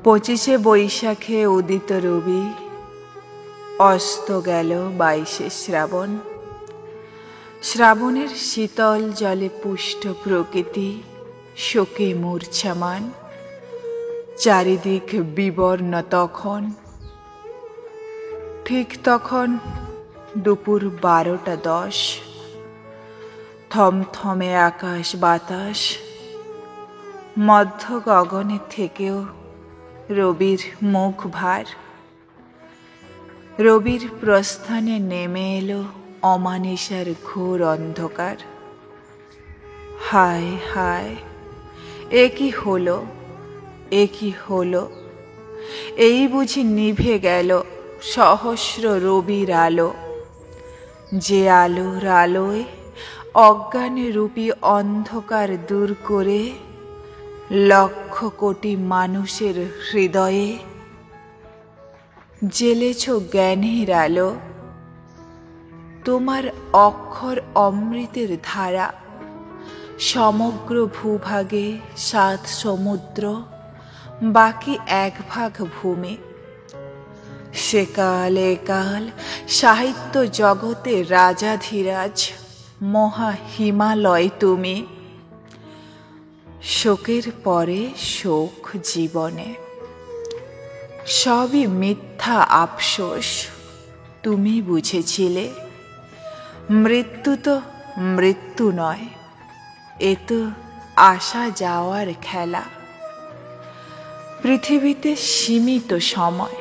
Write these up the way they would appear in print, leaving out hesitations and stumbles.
25শে বৈশাখে উদিত রবি, অস্ত গেল 22শে শ্রাবণ। শ্রাবণের শীতল জলে পুষ্ট প্রকৃতি শোকে মূর্ছামান, চারিদিক বিবর্ণ তখন। ঠিক তখন দুপুর 12টা 10। থমথমে আকাশ বাতাস, মধ্য গগনে থেকেও রবির মুখ ভার। রবির প্রস্থানে নেমে এলো অমানিসার ঘোর অন্ধকার। হায় হায়, এ কি হলো, এ কি হলো! এই বুঝি নিভে গেল সহস্র রবির আলো, যে আলোর আলোয় অজ্ঞান রূপী অন্ধকার দূর করে লক্ষ কোটি মানুষের হৃদয়ে জ্বেলেছ জ্ঞানের আলো। তোমার অক্ষর অমৃতের ধারা সমগ্র ভূভাগে 7 সমুদ্র, বাকি 1 ভাগ ভূমি। সেকাল একাল সাহিত্য জগতে রাজাধিরাজ মহা হিমালয় তুমি। শোকের পরে শোক জীবনে, সবই মিথ্যা আফসোস। তুমি বুঝেছিলে মৃত্যু তো মৃত্যু নয়, এ তো আসা যাওয়ার খেলা। পৃথিবীতে সীমিত সময়,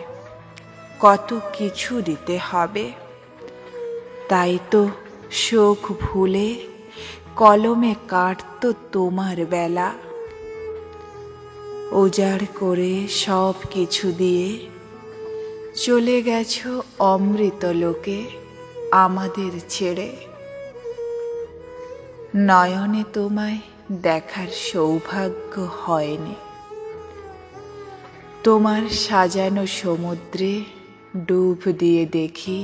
কত কিছু দিতে হবে। তাই তো শোক ভুলে কলমে কাটতো তোমার বেলা। উজাড় করে সব কিছু দিয়ে চলে গেছো অমৃত লোকে আমাদের ছেড়ে। নয়নে তোমায় দেখার সৌভাগ্য হয়নি। তোমার সাজানো সমুদ্রে ডুব দিয়ে দেখি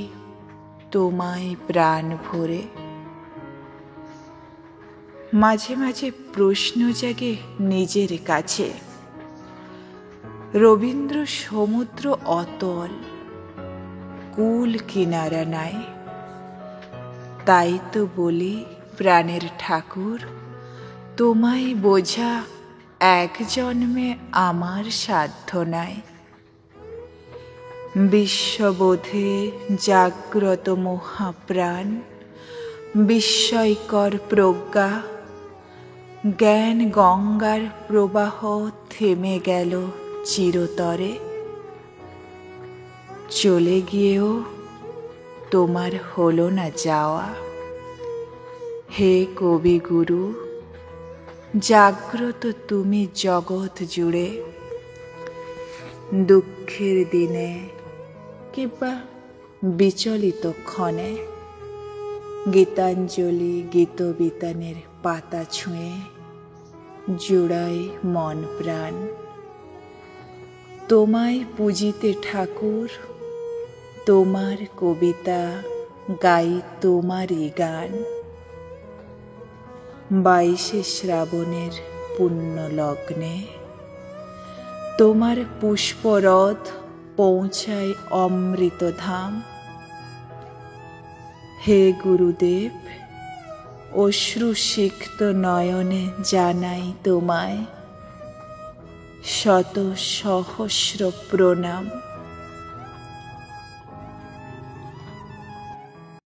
তোমায় প্রাণ ভরে। মাঝে মাঝে প্রশ্ন জাগে নিজের কাছে, রবীন্দ্র সমুদ্র অতল, কুল কিনারা নাই। তাই তো বলি প্রাণের ঠাকুর, তোমায় বোঝা 1 জন্মে আমার সাধ্য নাই। বিশ্ববোধে জাগ্রত মহাপ্রাণ, বিস্ময়কর প্রজ্ঞা, জ্ঞান গঙ্গার প্রবাহ থেমে গেল চিরতরে। চলে গিয়েও তোমার হলো না যাওয়া। হে কবিগুরু, জাগ্রত তুমি জগৎ জুড়ে। দুঃখের দিনে কিংবা বিচলিত ক্ষণে গীতাঞ্জলি গীতবিতানের পাতা ছুঁয়ে জুড়াই মন প্রাণ। তোমায় পূজিতে ঠাকুর, তোমার কবিতা গাই তোমারই গান। 22শে শ্রাবণের পুণ্য লগ্নে তোমার পুষ্পরথ পৌঁছায় অমৃতধাম। হে গুরুদেব, অশ্রুসিক্ত নয়নে জানাই তোমায় শত সহস্র প্রণাম।